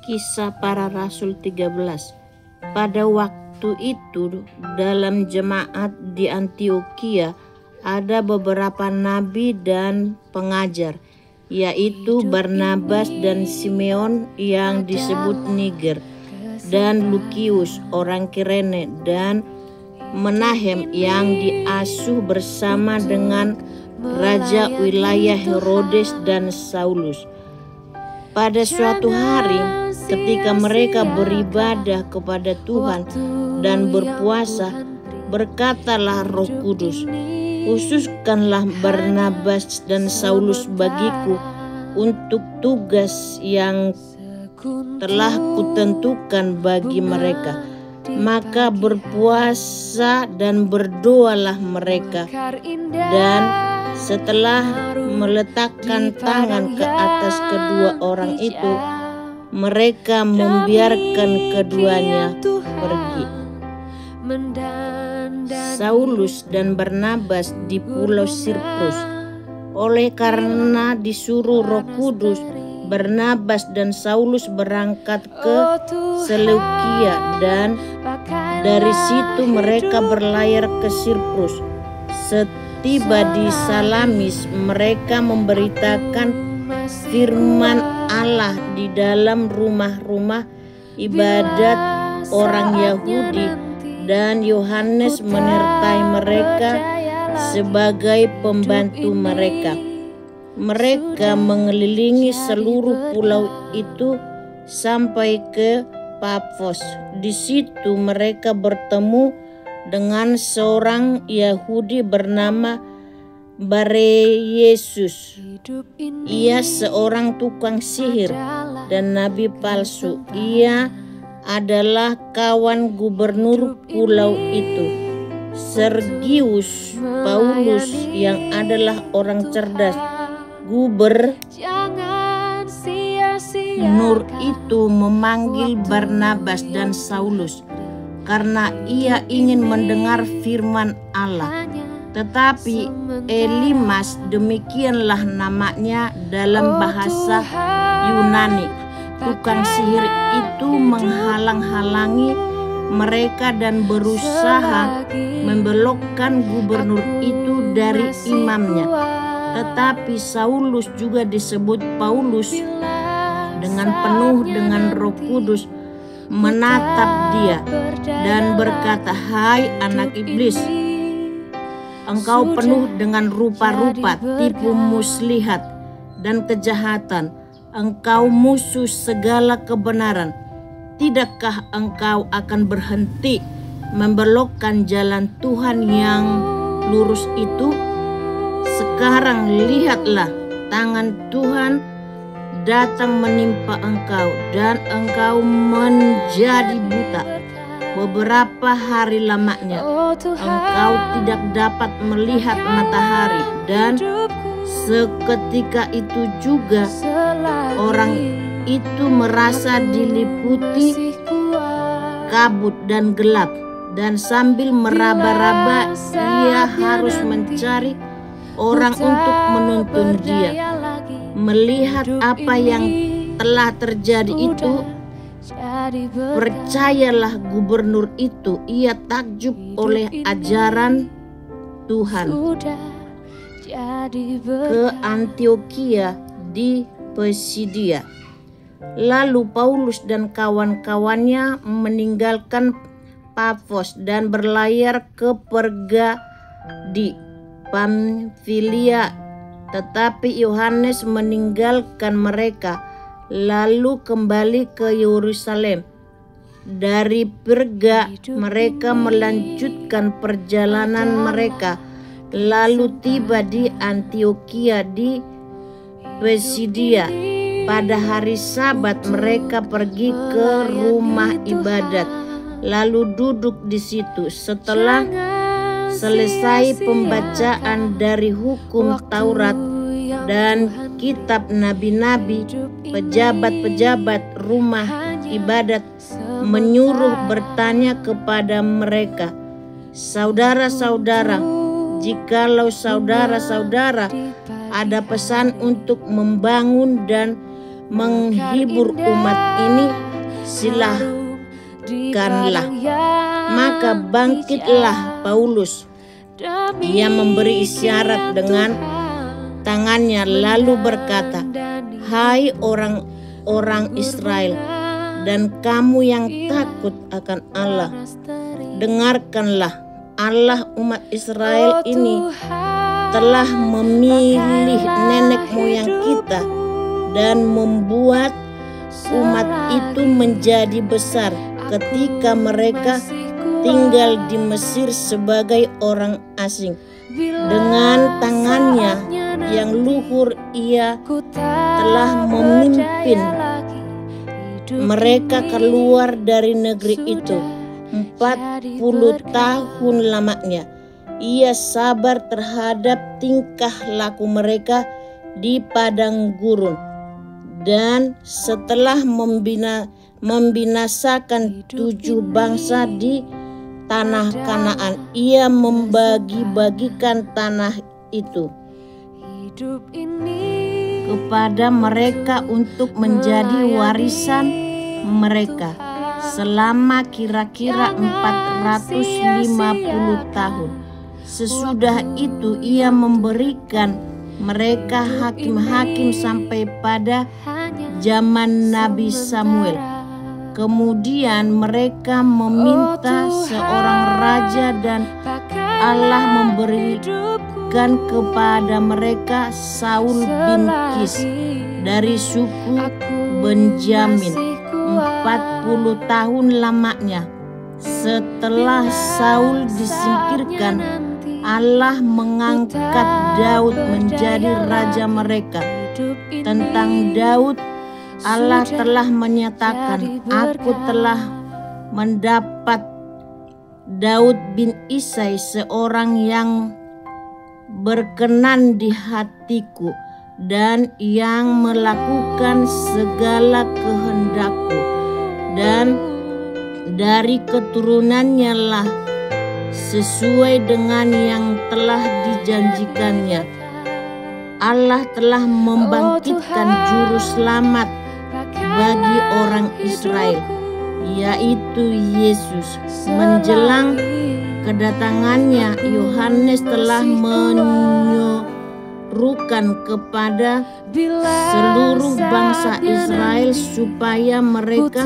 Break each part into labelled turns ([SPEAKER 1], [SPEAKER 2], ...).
[SPEAKER 1] Kisah Para Rasul 13. Pada waktu itu dalam jemaat di Antiokhia ada beberapa nabi dan pengajar, yaitu Barnabas dan Simeon yang disebut Niger, dan Lukius orang Kirene, dan Menahem yang diasuh bersama dengan raja wilayah Herodes dan Saulus. Pada suatu hari ketika mereka beribadah kepada Tuhan dan berpuasa, berkatalah Roh Kudus, "Khususkanlah Barnabas dan Saulus bagiku untuk tugas yang telah kutentukan bagi mereka." Maka berpuasa dan berdoalah mereka, dan setelah meletakkan tangan ke atas kedua orang itu, mereka membiarkan keduanya pergi. Saulus dan Barnabas di pulau Siprus. Oleh karena disuruh Roh Kudus, Barnabas dan Saulus berangkat ke Seleukia, dan dari situ mereka berlayar ke Siprus. Setiba di Salamis, mereka memberitakan firman Allah di dalam rumah-rumah ibadat orang Yahudi, dan Yohanes menyertai mereka sebagai pembantu mereka. Mereka mengelilingi seluruh pulau itu sampai ke Pafos. Di situ mereka bertemu dengan seorang Yahudi bernama Baryesus. Ia seorang tukang sihir dan nabi palsu. Ia adalah kawan gubernur pulau itu, Sergius Paulus, yang adalah orang cerdas. Gubernur itu memanggil Barnabas dan Saulus karena ia ingin mendengar firman Allah. Tetapi Elimas, demikianlah namanya dalam bahasa Yunani, tukang sihir itu menghalang-halangi mereka dan berusaha membelokkan gubernur itu dari imamnya. Tetapi Saulus, juga disebut Paulus, dengan penuh dengan Roh Kudus menatap dia dan berkata, "Hai anak iblis, engkau penuh dengan rupa-rupa, tipu muslihat dan kejahatan. Engkau musuh segala kebenaran. Tidakkah engkau akan berhenti membelokkan jalan Tuhan yang lurus itu? Sekarang lihatlah, tangan Tuhan datang menimpa engkau, dan engkau menjadi buta. Beberapa hari lamanya engkau tidak dapat melihat matahari." Dan seketika itu juga orang itu merasa diliputi kabut dan gelap, dan sambil meraba-raba ia harus mencari orang untuk menuntun dia. Melihat apa yang telah terjadi itu, percayalah gubernur itu, ia takjub oleh ajaran Tuhan. Ke Antiokhia di Pisidia. Lalu Paulus dan kawan-kawannya meninggalkan Pafos dan berlayar ke Perga di Pamfilia. Tetapi Yohanes meninggalkan mereka, lalu kembali ke Yerusalem. Dari Perga mereka melanjutkan perjalanan mereka, lalu tiba di Antiokhia di Pisidia. Pada hari Sabat mereka pergi ke rumah ibadat, lalu duduk di situ. Setelah selesai pembacaan dari hukum Taurat dan kitab nabi-nabi, pejabat-pejabat rumah ibadat menyuruh bertanya kepada mereka, "Saudara-saudara, jikalau saudara-saudara ada pesan untuk membangun dan menghibur umat ini, silahkanlah. Maka bangkitlah Paulus. Ia memberi isyarat dengan tangannya lalu berkata, "Hai orang-orang Israel dan kamu yang takut akan Allah, dengarkanlah. Allah umat Israel ini telah memilih nenek moyang kita dan membuat umat itu menjadi besar ketika mereka tinggal di Mesir sebagai orang asing. Dengan tangannya yang luhur ia telah memimpin mereka keluar dari negeri itu. 40 tahun lamanya ia sabar terhadap tingkah laku mereka di padang gurun. Dan setelah membinasakan 7 bangsa di tanah Kanaan, ia membagi-bagikan tanah itu kepada mereka untuk menjadi warisan mereka selama kira-kira 450 tahun. Sesudah itu ia memberikan mereka hakim-hakim sampai pada zaman Nabi Samuel. Kemudian mereka meminta seorang raja dan Allah memberikan kepada mereka Saul bin Kis dari suku Benjamin. 40 tahun lamanya setelah Saul disingkirkan, Allah mengangkat Daud menjadi raja mereka. Tentang Daud, Allah telah menyatakan, "Aku telah mendapat Daud bin Isai seorang yang berkenan di hatiku dan yang melakukan segala kehendakku, dan dari keturunannya lah sesuai dengan yang telah dijanjikannya. Allah telah membangkitkan juru selamat bagi orang Israel, yaitu Yesus. Menjelang kedatangannya, Yohanes telah menyerukan kepada seluruh bangsa Israel supaya mereka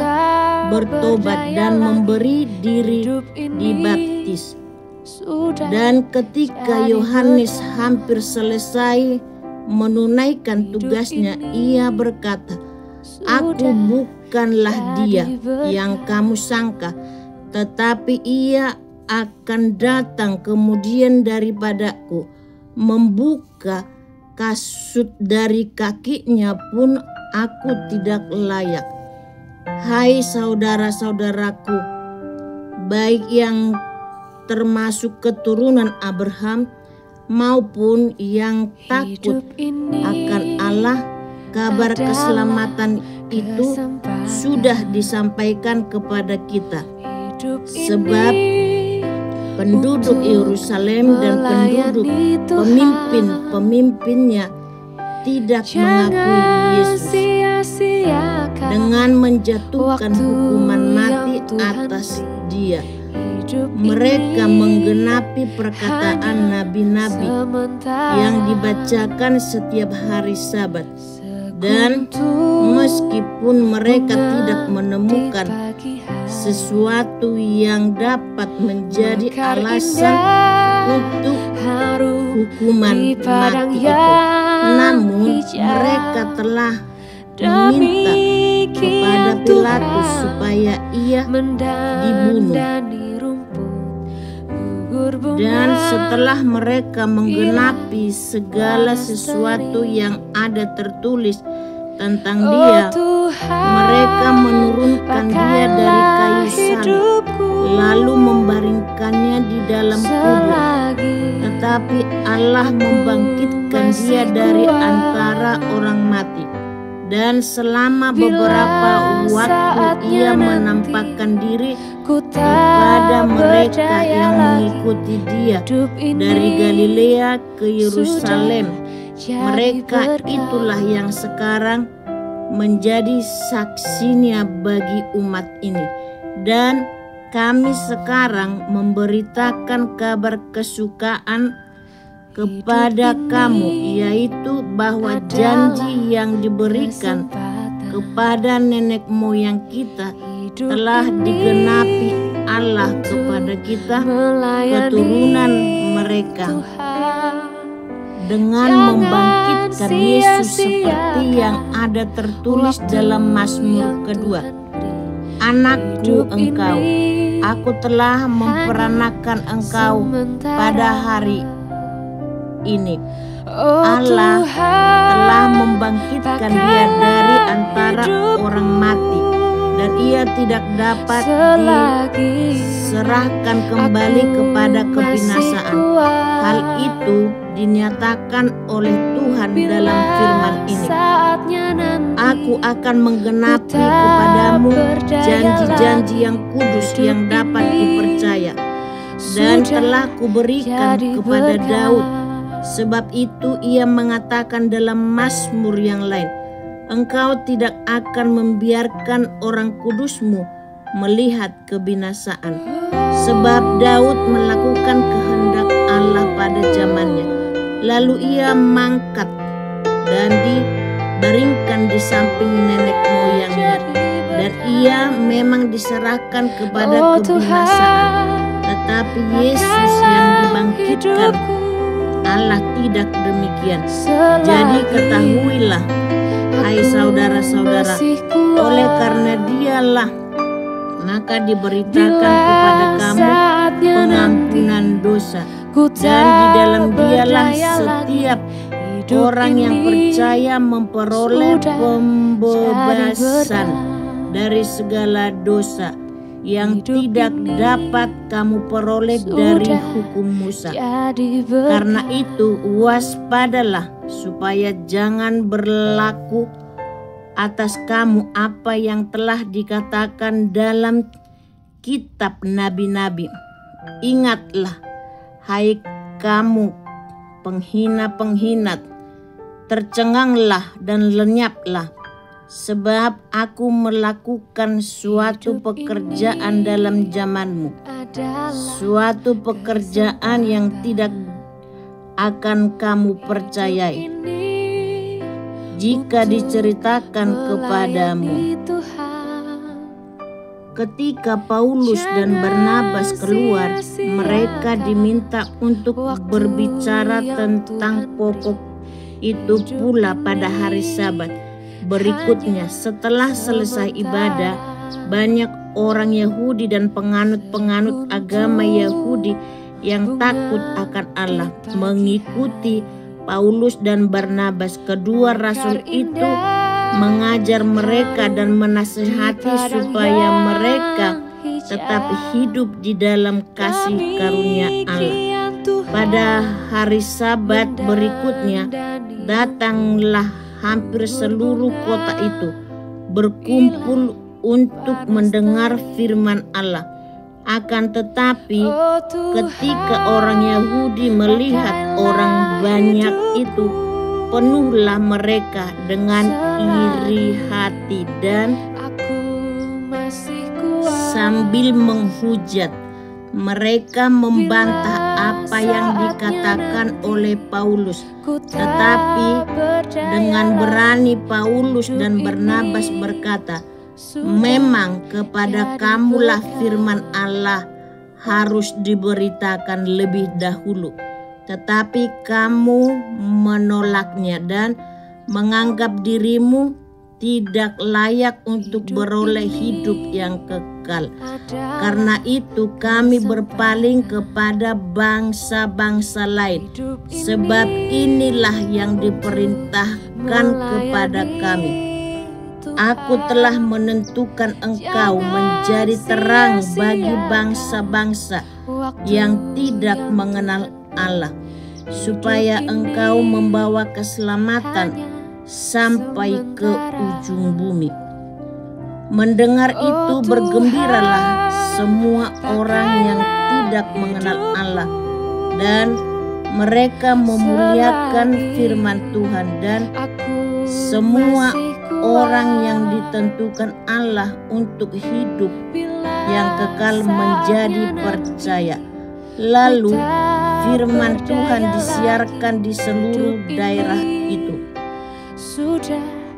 [SPEAKER 1] bertobat dan memberi diri dibaptis. Dan ketika Yohanes hampir selesai menunaikan tugasnya, ia berkata, "Aku bukanlah dia yang kamu sangka, tetapi ia akan datang kemudian daripadaku. Membuka kasut dari kakinya pun aku tidak layak." Hai saudara-saudaraku, baik yang termasuk keturunan Abraham maupun yang takut akan Allah, kabar keselamatan itu sudah disampaikan kepada kita. Sebab penduduk Yerusalem dan penduduk pemimpin-pemimpinnya tidak mengakui Yesus dengan menjatuhkan hukuman mati atas dia. Mereka menggenapi perkataan nabi-nabi yang dibacakan setiap hari Sabat. Dan meskipun mereka tidak menemukan sesuatu yang dapat menjadi alasan untuk hukuman mati itu, namun mereka telah meminta kepada Pilatus supaya ia dibunuh. Dan setelah mereka menggenapi segala sesuatu yang ada tertulis tentang dia, mereka menurunkan dia dari kayu salib, lalu membaringkannya di dalam kubur. Tetapi Allah membangkitkan dia dari antara orang mati. Dan selama beberapa waktu ia menampakkan diri kepada mereka yang mengikuti dia dari Galilea ke Yerusalem. Mereka itulah yang sekarang menjadi saksinya bagi umat ini. Dan kami sekarang memberitakan kabar kesukaan kepada kamu, yaitu bahwa janji yang diberikan kepada nenek moyang kita telah digenapi Allah kepada kita, keturunan mereka, dengan membangkitkan Yesus seperti yang ada tertulis dalam Mazmur kedua. Anakku engkau, aku telah memperanakan engkau pada hari ini. Allah telah membangkitkan dia dari antara orang mati, dan ia tidak dapat diserahkan kembali kepada kebinasaan. Hal itu dinyatakan oleh Tuhan dalam firman ini. Aku akan menggenapi kepadamu janji-janji yang kudus yang dapat dipercaya, dan telah kuberikan kepada Daud. Sebab itu ia mengatakan dalam Mazmur yang lain, engkau tidak akan membiarkan orang kudusmu melihat kebinasaan. Sebab Daud melakukan kehendak Allah pada zamannya. Lalu ia mangkat dan dibaringkan di samping nenek moyangnya. Dan ia memang diserahkan kepada kebinasaan. Tetapi Yesus yang dibangkitkan, Allah tidak demikian. Jadi ketahuilah, hai saudara-saudara, oleh karena dialah maka diberitakan kepada kamu pengampunan dosa, dan di dalam dialah setiap orang yang percaya memperoleh pembebasan dari segala dosa yang tidak dapat kamu peroleh dari hukum Musa. Karena itu waspadalah supaya jangan berlaku atas kamu apa yang telah dikatakan dalam kitab nabi-nabi. Ingatlah, hai kamu penghina-penghinat, tercenganglah dan lenyaplah. Sebab aku melakukan suatu pekerjaan dalam zamanmu, suatu pekerjaan yang tidak akan kamu percayai jika diceritakan kepadamu. Ketika Paulus dan Barnabas keluar, mereka diminta untuk berbicara tentang pokok itu pula pada hari Sabat. Berikutnya, setelah selesai ibadah, banyak orang Yahudi dan penganut-penganut agama Yahudi yang takut akan Allah mengikuti Paulus dan Barnabas. Kedua rasul itu mengajar mereka dan menasihati supaya mereka tetap hidup di dalam kasih karunia Allah. Pada hari Sabat berikutnya, datanglah hampir seluruh kota itu berkumpul untuk mendengar firman Allah. Akan tetapi ketika orang Yahudi melihat orang banyak itu, penuhlah mereka dengan iri hati dan sambil menghujat, mereka membantah apa yang dikatakan oleh Paulus. Tetapi dengan berani Paulus dan Barnabas berkata, memang kepada kamulah firman Allah harus diberitakan lebih dahulu, tetapi kamu menolaknya dan menganggap dirimu tidak layak untuk beroleh hidup yang kekal. Karena itu kami berpaling kepada bangsa-bangsa lain, sebab inilah yang diperintahkan kepada kami. Aku telah menentukan engkau menjadi terang bagi bangsa-bangsa yang tidak mengenal Allah, supaya engkau membawa keselamatan sampai ke ujung bumi. Mendengar itu bergembiralah semua orang yang tidak mengenal Allah, dan mereka memuliakan firman Tuhan, dan semua orang yang ditentukan Allah untuk hidup yang kekal menjadi percaya. Lalu firman Tuhan disiarkan di seluruh daerah itu,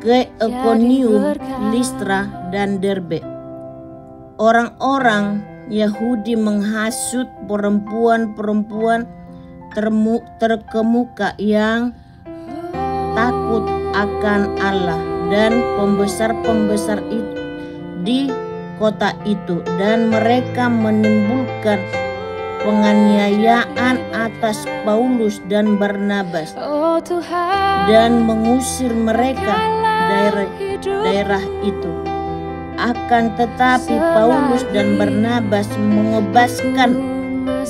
[SPEAKER 1] ke Ikonium, Listra, dan Derbe. Orang-orang Yahudi menghasut perempuan-perempuan terkemuka yang takut akan Allah dan pembesar-pembesar di kota itu, dan mereka menimbulkan penganiayaan atas Paulus dan Barnabas dan mengusir mereka daerah itu. Akan tetapi Paulus dan Barnabas mengebaskan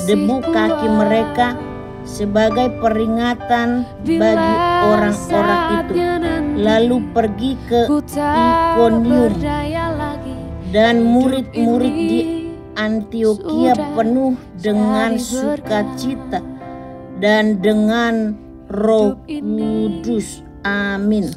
[SPEAKER 1] debu kaki mereka sebagai peringatan bagi orang-orang itu, lalu pergi ke Ikonium, dan murid-murid di Antiokhia penuh dengan sukacita dan dengan Roh Kudus. Amin.